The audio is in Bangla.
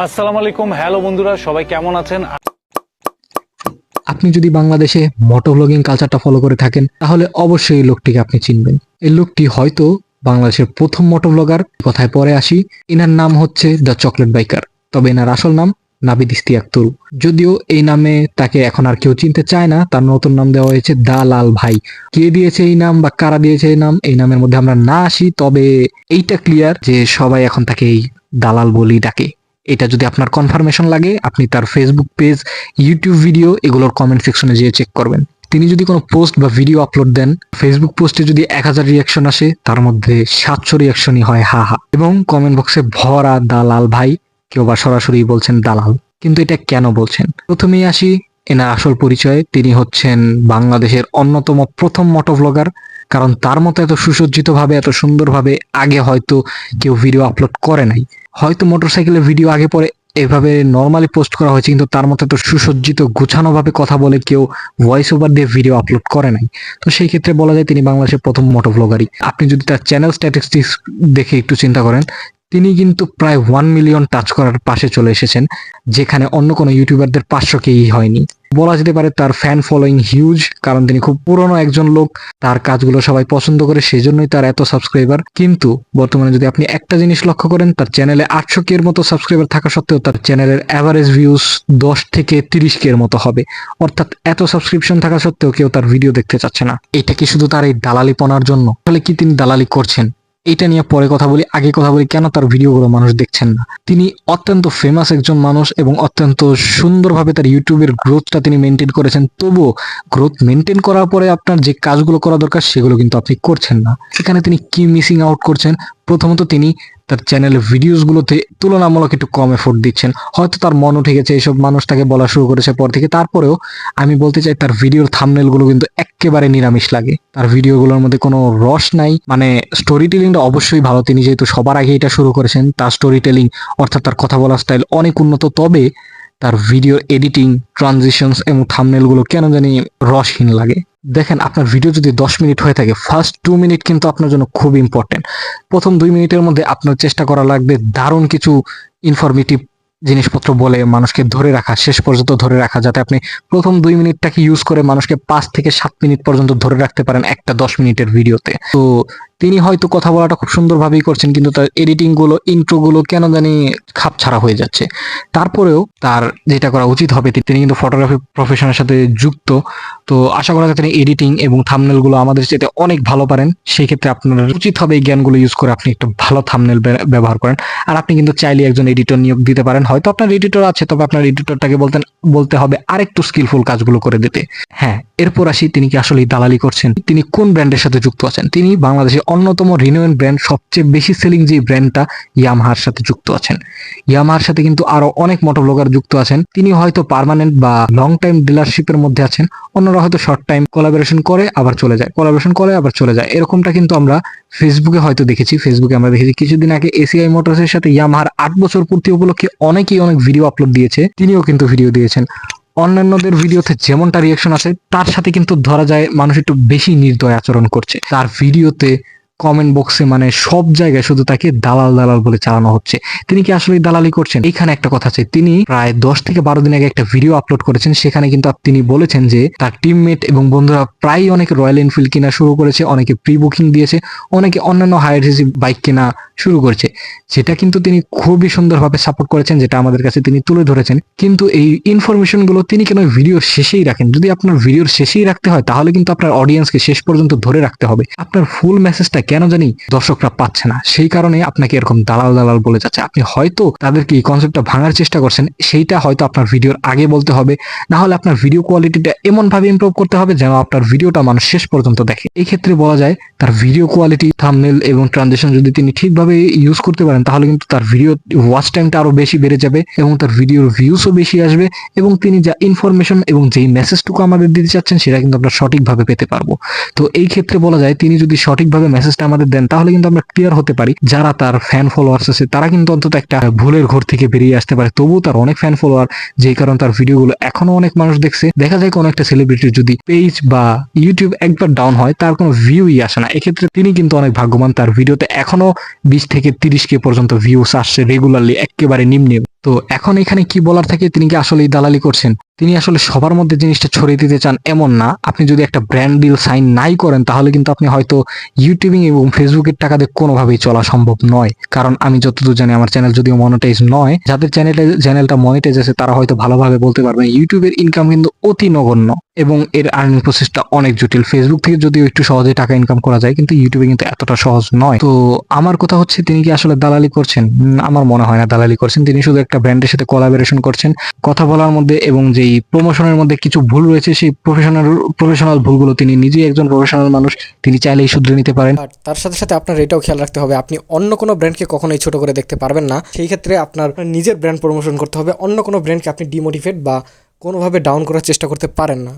আসসালামু আলাইকুম, হ্যালো বন্ধুরা, সবাই কেমন আছেন? আপনি যদি বাংলাদেশে মোটো ব্লগিং কালচারটা ফলো করে থাকেন তাহলে অবশ্যই এই লোকটিকে আপনি চিনবেন। এই লোকটি হয়তো বাংলাদেশের প্রথম মোটো ব্লগার। কথায় পরে আসি, এনার নাম হচ্ছে দ্য চকলেট বাইকার, তবে এনার আসল নাম নাবিদ ইশতিয়াক তুরু। যদিও এই নামে তাকে এখন আর কেউ চিনতে চায় না, তার নতুন নাম দেওয়া হয়েছে দা লাল ভাই। কে দিয়েছে এই নাম বা কারা দিয়েছে এই নামের মধ্যে আমরা না আসি, তবে এইটা ক্লিয়ার যে সবাই এখন তাকে এই দালাল বলি ডাকে। এটা যদি আপনার কনফার্মেশন লাগে, আপনি তার ফেসবুক পেজ, ইউটিউব ভিডিও এগুলোর কমেন্ট সেকশনে যেয়ে চেক করবেন। তিনি যদি কোনো পোস্ট বা ভিডিও আপলোড দেন, ফেসবুক পোস্টে যদি 1000 রিয়াকশন আসে, তার মধ্যে 700 রিয়াকশনই হয় হা হা, এবং কমেন্ট বক্সে ভরা দালাল ভাই, কেউ বা সরাসরি বলছেন দালাল। কিন্তু এটা কেন বলছেন? প্রথমেই আসি এনার আসল পরিচয়ে। তিনি হচ্ছেন বাংলাদেশের অন্যতম প্রথম মোটো ব্লগার, কারণ তার মতো এত সুসজ্জিত ভাবে, এত সুন্দরভাবে আগে হয়তো কেউ ভিডিও আপলোড করে নাই। হয়তো মোটরসাইকেলের ভিডিও আগে পরে এভাবে নর্মালি পোস্ট করা হয়েছে, কিন্তু তার মতো এত সুসজ্জিত গুছানো ভাবে কথা বলে কেউ ভয়েস ওভার দিয়ে ভিডিও আপলোড করে নাই। তো সেই ক্ষেত্রে বলা যায় তিনি বাংলাদেশের প্রথম মোটো ব্লগারই। আপনি যদি তার চ্যানেল স্ট্যাটিস্টিক্স দেখে একটু চিন্তা করেন, তিনি কিন্তু প্রায় 1 মিলিয়ন টাচ করার পাশে চলে এসেছেন, যেখানে অন্য কোনো ইউটিউবারদের 500Kই হয়নি। বলা যেতে পারে তার ফ্যান ফলোয়িং হিউজ, কারণ তিনি খুব পুরনো একজন লোক, তার কাজগুলো সবাই পছন্দ করে, সেজন্যই তার এত সাবস্ক্রাইবার। কিন্তু বর্তমানে যদি আপনি একটা জিনিস লক্ষ্য করেন, তার চ্যানেলে 800K এর মতো সাবস্ক্রাইবার থাকা সত্ত্বেও তার চ্যানেলের অ্যাভারেজ ভিউজ 10 থেকে 30K এর মতো হবে। অর্থাৎ এত সাবস্ক্রিপশন থাকা সত্ত্বেও কেউ তার ভিডিও দেখতে চাচ্ছে না। এটা কি শুধু তার এই দালালিপনার জন্য? আসলে কি তিনি দালালি করছেন এটা নিয়ে পরে কথা বলি, আগে কথা বলি কেন তার ভিডিওগুলো মানুষ দেখছেন না। তিনি অত্যন্ত ফেমাস একজন মানুষ এবং অত্যন্ত সুন্দরভাবে তার ইউটিউবের গ্রোথটা তিনি মেনটেন করেছেন। তবুও গ্রোথ মেনটেন করার পরে আপনার যে কাজগুলো করা দরকার সেগুলো কিন্তু আপনি করছেন না। এখানে তিনি কি মিসিং আউট করছেন? প্রথমত তিনি তার চ্যানেলের ভিডিওসগুলোতে তুলনামূলক একটু কম এফোর্ট দিচ্ছেন। হয়তো তার মন উঠে গেছে, এইসব মানুষ তাকে বলা শুরু করেছে পর থেকে। তারপরেও আমি বলতে চাই তার ভিডিওর থাম্বনেলগুলো কিন্তু একেবারে নিরামিষ লাগে। তার ভিডিওগুলোর মধ্যে কোনো রস নাই। মানে স্টোরি টেলিংটা অবশ্যই ভালো, তিনি যেহেতু সবার আগে এটা শুরু করেছেন। তার স্টোরি টেলিং অর্থাৎ তার কথা বলার স্টাইল অনেক উন্নত, তবে তার ভিডিও এডিটিং, ট্রানজিশনস এবং থাম্বনেলগুলো কেন জানি রসহীন লাগে। দেখেন, আপনার ভিডিও যদি 10 মিনিট হয়ে থাকে, ফার্স্ট 2 মিনিট কিন্তু আপনার জন্য খুব ইম্পর্টেন্ট। প্রথম 2 মিনিটের মধ্যে আপনার চেষ্টা করা লাগবে দারুণ কিছু ইনফরমেটিভ জিনিসপত্র বলে মানুষকে ধরে রাখা, শেষ পর্যন্ত ধরে রাখা, যাতে আপনি প্রথম 2 মিনিটটাকে ইউজ করে মানুষকে 5 থেকে 7 মিনিট পর্যন্ত ধরে রাখতে পারেন একটা 10 মিনিটের ভিডিওতে। তো তিনি হয়তো কথা বলাটা খুব সুন্দরভাবেই করছেন, কিন্তু তার এডিটিং গুলো, ইন্ট্রো গুলো কেন জানি খাপ ছাড়া হয়ে যাচ্ছে। তারপরেও তার যেটা করা উচিত হবে, তিনি কিন্তু ফটোগ্রাফি প্রফেশনের সাথে যুক্ত, তো আশা করা যায় তিনি এডিটিং এবং থাম্বনেল গুলো আমাদের চেয়ে অনেক ভালো পারেন। সেই ক্ষেত্রে আপনার উচিত হবে এই জ্ঞানগুলো ইউজ করে আপনি একটা ভালো থাম্বনেল ব্যবহার করেন। আর আপনি কিন্তু চাইলে একজন এডিটর নিয়োগ দিতে পারেন। হয়তো আপনার এডিটর আছে, তবে আপনার এডিটরটাকে বলতে হবে আরেকটু স্কিলফুল কাজগুলো করে দিতে। হ্যাঁ, এরপর আসি তিনি কি আসলে দালালি করছেন, তিনি কোন ব্র্যান্ডের সাথে যুক্ত আছেন। তিনি বাংলাদেশের অন্যতম রিনোয়েন্ট ব্র্যান্ড, সবচেয়ে বেশি সেলিং যে ব্র্যান্ডটা, ইয়ামাহার সাথে যুক্ত আছেন। ইয়ামাহার সাথে কিন্তু আরো অনেক মোটো ব্লগার যুক্ত আছেন। তিনি হয়তো পার্মানেন্ট বা লং টাইম ডিলারশিপের মধ্যে আছেন, অন্যরা হয়তো শর্ট টাইম কোলাবোরেশন করে আবার চলে যায়। এরকমটা কিন্তু আমরা ফেসবুকে হয়তো দেখেছি। ফেসবুকে আমরা দেখেছি কিছুদিন আগে এসিআই মোটরসের সাথে ইয়ামাহার 8 বছর পূর্তি উপলক্ষে অনেকেই অনেক ভিডিও আপলোড দিয়েছে, তিনিও কিন্তু ভিডিও দিয়েছেন। অন্যান্যদের ভিডিওতে যেমনটা রিয়াকশন আছে, তার সাথে কিন্তু ধরা যায় মানুষ একটু বেশি নির্দয় আচরণ করছে। তার ভিডিওতে কমেন্ট বক্সে মানে সব জায়গায় শুধু তাকে দালাল দালাল বলে চালানো হচ্ছে। তিনি কি আসলে দালালি করছেন? এখানে একটা কথা আছে, তিনি প্রায় 10 থেকে 12 দিন আগে একটা ভিডিও আপলোড করেছেন, সেখানে কিন্তু তিনি বলেছেন যে তার টিমমেট এবং বন্ধুরা প্রায় অনেকে রয়্যাল এনফিল্ড কেনা শুরু করেছে, অনেকে প্রি বুকিং দিয়েছে, অনেকে অন্যান্য হায়ার সিসি বাইক কেনা শুরু করেছে, যেটা কিন্তু তিনি খুবই সুন্দরভাবে সাপোর্ট করেছেন, যেটা আমাদের কাছে তিনি তুলে ধরেছেন। কিন্তু এই ইনফরমেশন গুলো তিনি কেন ভিডিওর শেষেই রাখেন? যদি আপনার ভিডিওর শেষেই রাখতে হয়, তাহলে কিন্তু আপনার অডিয়েন্সকে শেষ পর্যন্ত ধরে রাখতে হবে। আপনার ফুল মেসেজটা কেন জানি দর্শকরা পাচ্ছে না, সেই কারণে আপনাকে এরকম দালাল দালাল বলে যাচ্ছে। আপনি হয়তো তাদেরকে এই কনসেপ্টটা ভাঙার চেষ্টা করছেন, সেইটা হয়তো আপনার ভিডিওর আগে বলতে হবে। না হলে আপনার ভিডিও কোয়ালিটিটা এমন ভাবে ইমপ্রুভ করতে হবে যেন আপনার ভিডিওটা মানুষ শেষ পর্যন্ত দেখে। এই ক্ষেত্রে বলা যায় তার ভিডিও কোয়ালিটি, থাম্বনেল এবং ট্রানজিশন যদি তিনি ঠিকভাবে ইউজ করতে পারেন, তাহলে কিন্তু তার ভিডিও ওয়াচ টাইমটা আরো বেশি বেড়ে যাবে এবং তার ভিডিওর ভিউসও বেশি আসবে, এবং তিনি যা ইনফরমেশন এবং যেই মেসেজটুকু আমাদের দিতে চাচ্ছেন সেটা কিন্তু আমরা সঠিকভাবে পেতে পারবো। তো এই ক্ষেত্রে বলা যায় তিনি যদি সঠিকভাবে মেসেজটা আমাদের দেন, তাহলে কিন্তু আমরা ক্লিয়ার হতে পারি, যারা তার ফ্যান ফলোয়ার্স আছে তারা কিন্তু অন্তত একটা ভুলের ঘর থেকে বেরিয়ে আসতে পারে। তবুও তার অনেক ফ্যান ফলোয়ার, যেই কারণে তার ভিডিওগুলো এখনো অনেক মানুষ দেখছে। দেখা যায় কোনো একটা সেলিব্রিটির যদি পেজ বা ইউটিউব একবার ডাউন হয়, তার কোনো ভিউই আসে না। এক্ষেত্রে তিনি কিন্তু অনেক ভাগ্যবান, তার ভিডিওতে এখনো 20 থেকে 30K পর্যন্ত ভিউস আসছে রেগুলারলি, একেবারে নিম্নে। তো এখন এখানে কি বলার থাকে, তিনি কি আসলে দালালি করছেন? তিনি আসলে সবার মধ্যে জিনিসটা ছড়িয়ে দিতে চান এমন না। আপনি যদি একটা ব্র্যান্ড ডিল সাইন নাই করেন তাহলে কিন্তু আপনি হয়তো ইউটিউবিং এবং ফেসবুকের টাকা দিয়ে কোনোভাবেই চলা সম্ভব নয়। কারণ আমি যতদূর জানি আমার চ্যানেল যদিও মনিটাইজ নয়, যাদের চ্যানেলটা মনিটাইজ আছে তারা হয়তো ভালোভাবে বলতে পারবেন ইউটিউবের ইনকাম কিন্তু অতি নগণ্য এবং এর আর্নিং প্রসেসটা অনেক জটিল। ফেসবুক থেকে যদিও একটু সহজে টাকা ইনকাম করা যায়, কিন্তু ইউটিউবে কিন্তু এতটা সহজ নয়। তো আমার কথা হচ্ছে, তিনি কি আসলে দালালি করছেন? আমার মনে হয় না দালালি করছেন। তিনি শুধু একটা ব্র্যান্ডের সাথে কোলাবোরেশন করছেন। কথা বলার মধ্যে এবং যেই প্রমোশনের মধ্যে কিছু ভুল রয়েছে, সেই প্রফেশনাল ভুলগুলো, তিনি নিজেই একজন প্রফেশনাল মানুষ, তিনি চাইলেই শুধরে নিতে পারেন। আর তার সাথে সাথে আপনার এটাও খেয়াল রাখতে হবে, আপনি অন্য কোনো ব্র্যান্ডকে কখনোই ছোট করে দেখতে পারবেন না। সেই ক্ষেত্রে আপনার নিজের ব্র্যান্ড প্রমোশন করতে হবে। অন্য কোনো ব্র্যান্ডকে আপনি ডিমোটিভেট বা কোনোভাবে ডাউন করার চেষ্টা করতে পারেন না।